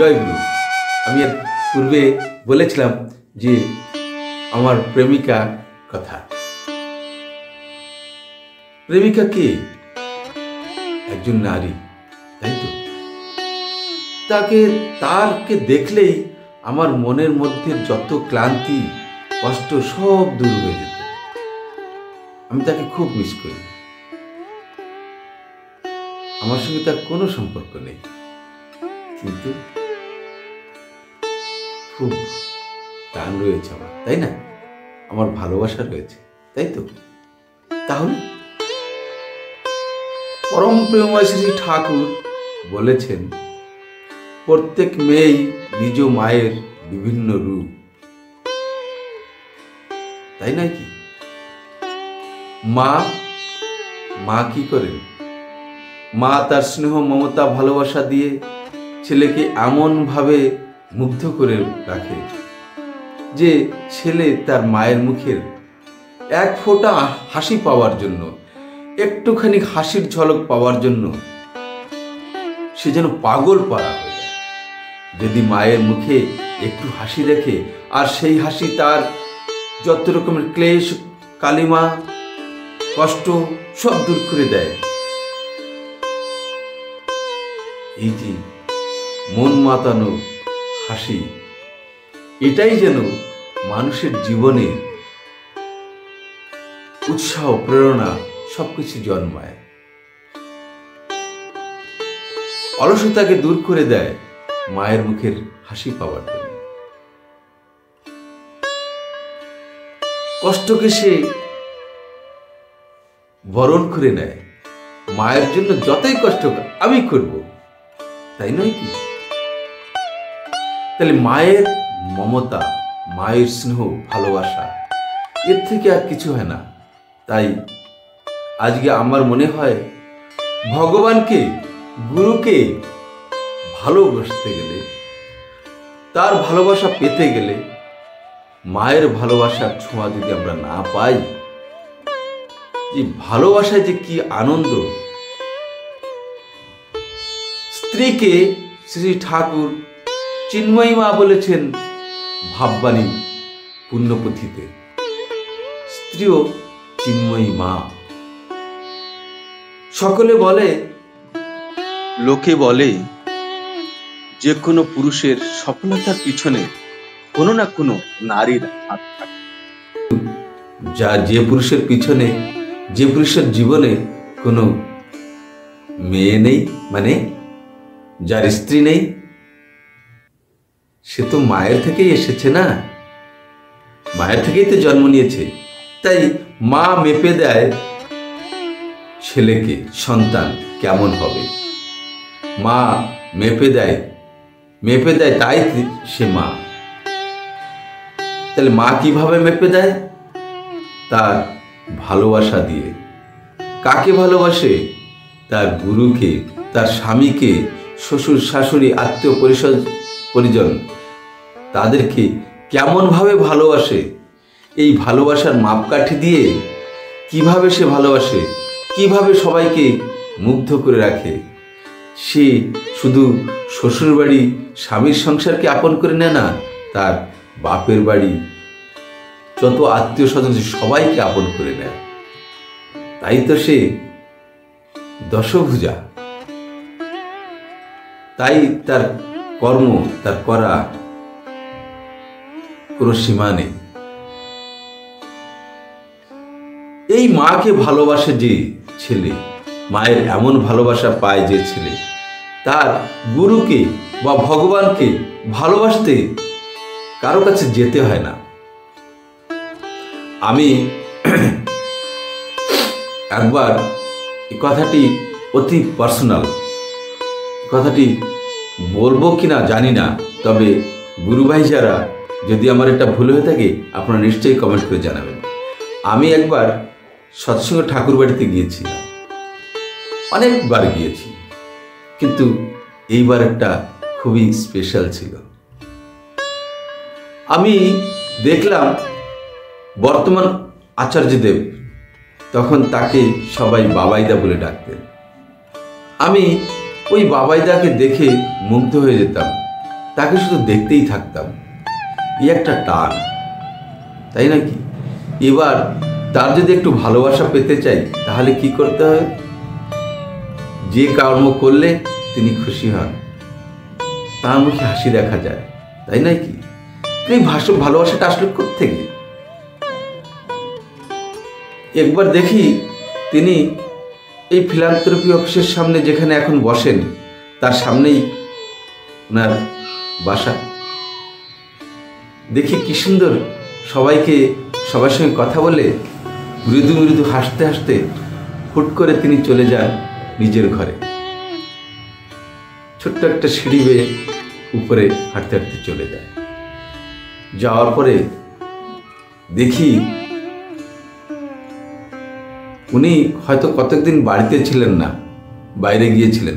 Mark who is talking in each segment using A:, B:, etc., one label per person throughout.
A: জয়গুরু। আমি এর পূর্বে বলেছিলাম যে আমার প্রেমিকা কথা। প্রেমিকা কে? একজন নারী, তাই তো? তাকে দেখলেই আমার মনের মধ্যে যত ক্লান্তি কষ্ট সব দূর হয়ে যেত। আমি তাকে খুব মিস করি। আমার সঙ্গে তার কোনো সম্পর্ক নেই, কিন্তু খুব টান রয়েছে আমার, তাই না? আমার ভালোবাসা রয়েছে, তাই তো? তাহলে পরম প্রেমময় শ্রী ঠাকুর বলেছেন, প্রত্যেক মেয়েই নিজ মায়ের বিভিন্ন রূপ, তাই নয় কি? মা কি করেন? মা তার স্নেহ মমতা ভালোবাসা দিয়ে ছেলেকে এমন ভাবে মুগ্ধ করে রাখে যে ছেলে তার মায়ের মুখের এক ফোঁটা হাসি পাওয়ার জন্য, একটুখানি হাসির ঝলক পাওয়ার জন্য সে যেন পাগল পারা হয়ে যায়। যদি মায়ের মুখে একটু হাসি দেখে, আর সেই হাসি তার যত রকমের ক্লেশ, কালিমা, কষ্ট সব দূর করে দেয়। এই যে মন মাতানো হাসি, এটাই যেন মানুষের জীবনে উৎসাহ, প্রেরণা সবকিছু জন্মায়। অলসতাকে দূর করে দেয় মায়ের মুখের হাসি পাওয়ার জন্য। কষ্টকে সে বরণ করে নেয়। মায়ের জন্য যতই কষ্ট আমি করব, তাই নয় কি? তাহলে মায়ের মমতা, মায়ের স্নেহ, ভালোবাসা, এর থেকে আর কিছু হয় না। তাই আজকে আমার মনে হয় ভগবানকে, গুরুকে ভালোবাসতে গেলে, তার ভালোবাসা পেতে গেলে, মায়ের ভালোবাসার ছোঁয়া যদি আমরা না পাই, যে ভালোবাসায় যে কি আনন্দ। স্ত্রীকে শ্রী ঠাকুর চিন্ময়ী মা বলেছেন ভাববাণী পুণ্যপুঁথিতে। স্ত্রীও চিন্ময়ী মা। সকলে বলে,
B: লোকে বলে যে কোনো পুরুষের সফলতার পিছনে কোনো না কোনো নারীর হাত থাকে।
A: যে পুরুষের পিছনে, যে পুরুষের জীবনে কোনো মেয়ে নেই, মানে যার স্ত্রী নেই, সে তো মায়ের থেকেই এসেছে না? মায়ের থেকেই তো জন্ম নিয়েছে। তাই মা মেপে দেয় ছেলেকে, সন্তান কেমন হবে। মা মেপে দেয়, তাই সে মা। তাহলে মা কিভাবে মেপে দেয়? তার ভালোবাসা দিয়ে। কাকে ভালোবাসে? তার গুরুকে, তার স্বামীকে, শ্বশুর শাশুড়ি, আত্মীয় পরিজন, তাদেরকে কেমনভাবে ভালোবাসে। এই ভালোবাসার মাপকাঠি দিয়ে কিভাবে সে ভালোবাসে, কিভাবে সবাইকে মুগ্ধ করে রাখে। সে শুধু শ্বশুর বাড়ি, স্বামীর সংসারকে আপন করে নেয় না, তার বাপের বাড়ি যত আত্মীয় স্বজন সবাইকে আপন করে নেয়। তাই তো সে দশভুজা। তাই তার কর্ম, তার করা কোনো সীমা নেই। এই মাকে ভালোবাসে যে ছেলে, মায়ের এমন ভালোবাসা পায় যে ছেলে, তার গুরুকে বা ভগবানকে ভালোবাসতে কারো কাছে যেতে হয় না। আমি একবার এই কথাটি অতি পার্সোনাল, কথাটি বলবো কিনা জানি না, তবে গুরু ভাই যারা, যদি আমার একটা ভুল হয়ে থাকে আপনারা নিশ্চয়ই কমেন্ট করে জানাবেন। আমি একবার সৎসঙ্গ ঠাকুর বাড়িতে গিয়েছিলাম, অনেকবার গিয়েছি, কিন্তু এইবার একটা খুবই স্পেশাল ছিল। আমি দেখলাম বর্তমান আচার্যদেব, তখন তাকে সবাই বাবাইদা বলে ডাকতেন। আমি ওই বাবাইদাকে দেখে মুগ্ধ হয়ে যেতাম। তাকে শুধু দেখতেই থাকতাম। এই একটা টান, তাই নাকি? এবার তার যদি একটু ভালোবাসা পেতে চাই তাহলে কি করতে হবে? যে কর্ম করলে তিনি খুশি হন, তার মুখে হাসি দেখা যায়, তাই নাকি? এই ভালোবাসাটা আসলে কোত্থেকে? একবার দেখি তিনি এই ফিলান্থ্রপি অফিসের সামনে যেখানে এখন বসেন তার সামনেই ওনার বাসা। দেখি কি সুন্দর সবার সঙ্গে কথা বলে মৃদু মৃদু হাসতে হাসতে হুট করে তিনি চলে যান নিজের ঘরে। ছোট্ট একটা সিঁড়ি বেয়ে উপরে হাঁটতে হাঁটতে চলে যায়। যাওয়ার পরে দেখি উনি হয়তো কতদিন বাড়িতে ছিলেন না, বাইরে গিয়েছিলেন।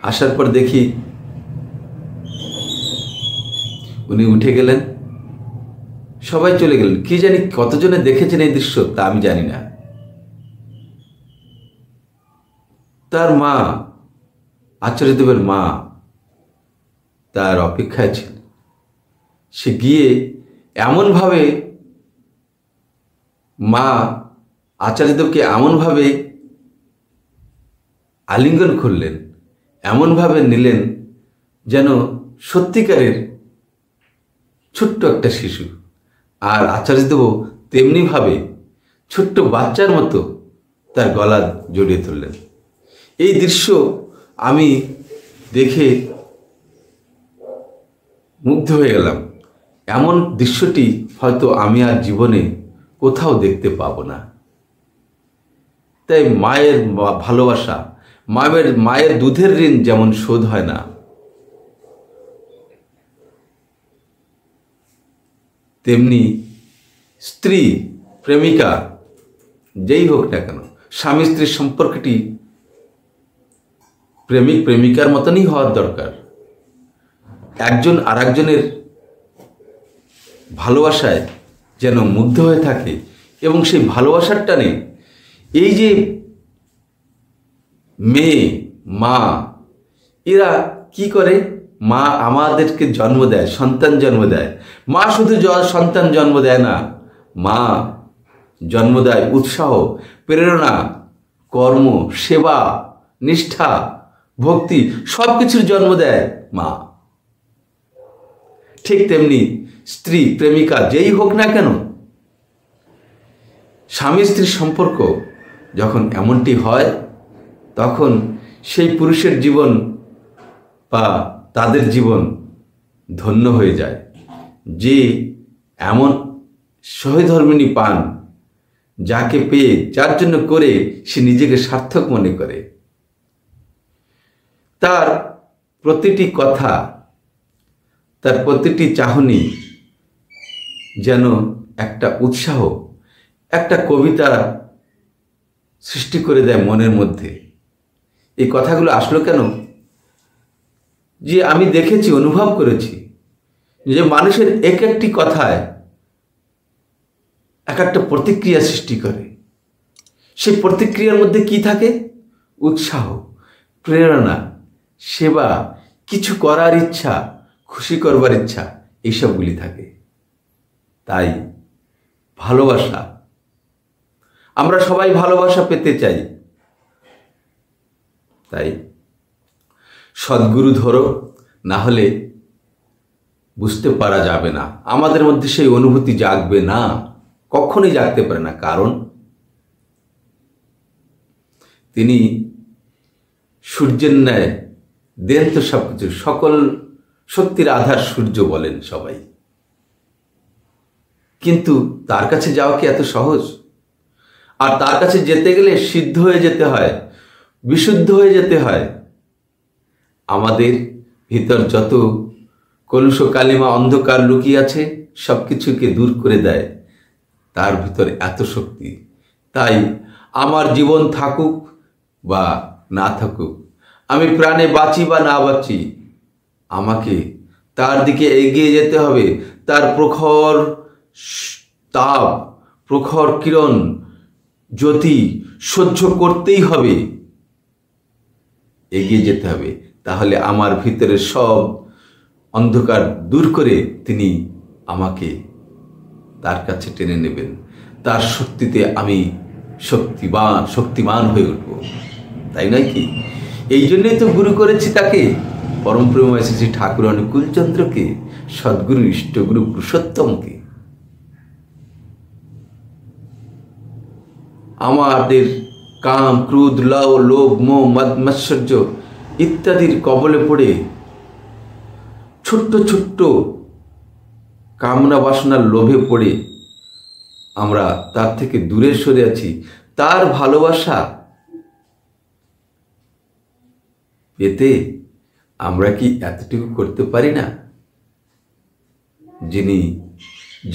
A: আসার পর দেখি উনি উঠে গেলেন, সবাই চলে গেলেন। কি জানি কতজনে দেখেছেন এই দৃশ্য তা আমি জানি না। তার মা, আচার্যদেবের মা তার অপেক্ষায় ছিল। সে গিয়ে এমনভাবে মা আচার্যদেবকে এমনভাবে আলিঙ্গন করলেন, এমনভাবে নিলেন যেন সত্যিকারের ছোট্ট একটা শিশু। আর আচার্যদেবও তেমনিভাবে ছোট্ট বাচ্চার মতো তার গলা জড়িয়ে ধরলেন। এই দৃশ্য আমি দেখে মুগ্ধ হয়ে গেলাম। এমন দৃশ্যটি হয়তো আমি আর জীবনে কোথাও দেখতে পাবো না। তাই মায়ের ভালোবাসা, মায়ের দুধের ঋণ যেমন শোধ হয় না, তেমনি স্ত্রী, প্রেমিকা যেই হোক না কেন, স্বামী স্ত্রীর সম্পর্কটি প্রেমিক প্রেমিকার মতনই হওয়ার দরকার। একজন আর একজনের ভালোবাসায় যেন মুগ্ধ হয়ে থাকে এবং সেই ভালোবাসার টানে এই যে মেয়ে, মা, এরা কি করে? মা আমাদেরকে জন্ম দেয়, সন্তান জন্ম দেয়। মা শুধু সন্তান জন্ম দেয় না, মা জন্ম দেয় উৎসাহ, প্রেরণা, কর্ম, সেবা, নিষ্ঠা, ভক্তি, সব কিছুর জন্ম দেয় মা। ঠিক তেমনি স্ত্রী, প্রেমিকা যেই হোক না কেন, স্বামী স্ত্রীর সম্পর্ক যখন এমনটি হয় তখন সেই পুরুষের জীবন বা তাদের জীবন ধন্য হয়ে যায়। যে এমন সহধর্মিণী পান, যাকে পেয়ে, যার জন্য করে সে নিজেকে সার্থক মনে করে। তার প্রতিটি কথা, তার প্রতিটি চাহনি যেন একটা উৎসাহ, একটা কবিতা সৃষ্টি করে দেয় মনের মধ্যে। এই কথাগুলো আসলো কেন? যে আমি দেখেছি, অনুভব করেছি যে মানুষের এক একটি কথায় এক একটা প্রতিক্রিয়া সৃষ্টি করে। সেই প্রতিক্রিয়ার মধ্যে কি থাকে? উৎসাহ, প্রেরণা, সেবা, কিছু করার ইচ্ছা, খুশি করবার ইচ্ছা, এইসবগুলি থাকে। তাই ভালোবাসা, আমরা সবাই ভালোবাসা পেতে চাই। তাই সদ্গুরু ধরো, না হলে বুঝতে পারা যাবে না, আমাদের মধ্যে সেই অনুভূতি জাগবে না, কখনোই জাগতে পারে না। কারণ তিনি সূর্যের ন্যায় দেন তো সব কিছু, সকল শক্তির আধার সূর্য বলেন সবাই। কিন্তু তার কাছে যাওয়া কি এত সহজ? আর তার কাছে যেতে গেলে সিদ্ধ হয়ে যেতে হয়, বিশুদ্ধ হয়ে যেতে হয়। আমাদের ভিতর যত কলুষ কালিমা অন্ধকার লুকিয়ে আছে সব কিছুকে দূর করে দেয় তার ভিতর এত শক্তি। তাই আমার জীবন থাকুক বা না থাকুক, আমি প্রাণে বাঁচি বা না বাঁচি, আমাকে তার দিকে এগিয়ে যেতে হবে। তার প্রখর তাপ, প্রখর কিরণ, জ্যোতি সহ্য করতেই হবে, এগিয়ে যেতে হবে। তাহলে আমার ভিতরে সব অন্ধকার দূর করে তিনি আমাকে তার কাছে টেনে নেবেন। তার শক্তিতে আমি শক্তিমান হয়ে উঠব, তাই নয় কি? এই জন্যই তো গুরু করেছি তাকে, পরম প্রেমময় শ্রী ঠাকুর অনুকূলচন্দ্রকে, সদ্গুরু ইষ্টগুরু পুরুষোত্তমকে। আমাদের কাম, ক্রোধ, লোভ, মোহ, মাৎসর্য ইত্যাদির কবলে পড়ে ছোট্ট ছোট্ট কামনা বাসনার লোভে পড়ে আমরা তার থেকে দূরে সরে আছি। তার ভালোবাসা পেতে আমরা কি এতটুকু করতে পারি না? যিনি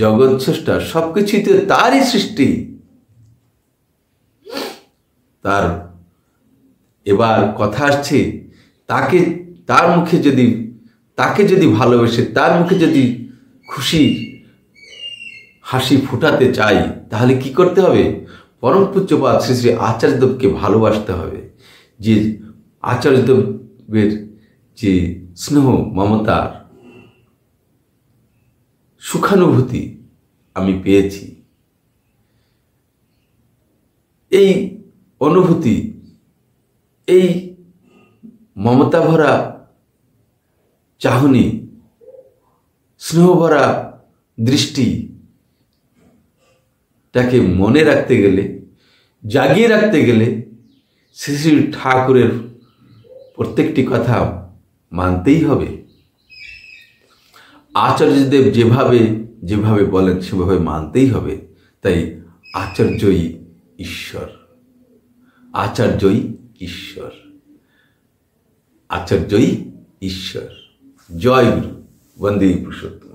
A: জগৎ স্রষ্টা, সবকিছুই তো তারই সৃষ্টি। তার এবার কথা আসছে, তাকে যদি ভালোবেসে, তার মুখে যদি খুশি হাসি ফুটাতে চাই, তাহলে কি করতে হবে? পরম পূজ্যপাদ শ্রী শ্রী আচার্যদেবকে ভালোবাসতে হবে। যে আচার্যদেবের যে স্নেহ, মমতার সুখানুভূতি আমি পেয়েছি, এই অনুভূতি, এই মমতা ভরা চাহনি, স্নেহ ভরা দৃষ্টিটাকে মনে রাখতে গেলে, জাগিয়ে রাখতে গেলে শ্রী শ্রী ঠাকুরের প্রত্যেকটি কথা মানতেই হবে। আচার্যদেব যেভাবে বলেন সেভাবে মানতেই হবে। তাই আচার্যই ঈশ্বর, আচার্যই ঈশ্বর, আচার্যই ঈশ্বর। জয় গুরু, বন্দে পুরুষোত্তম।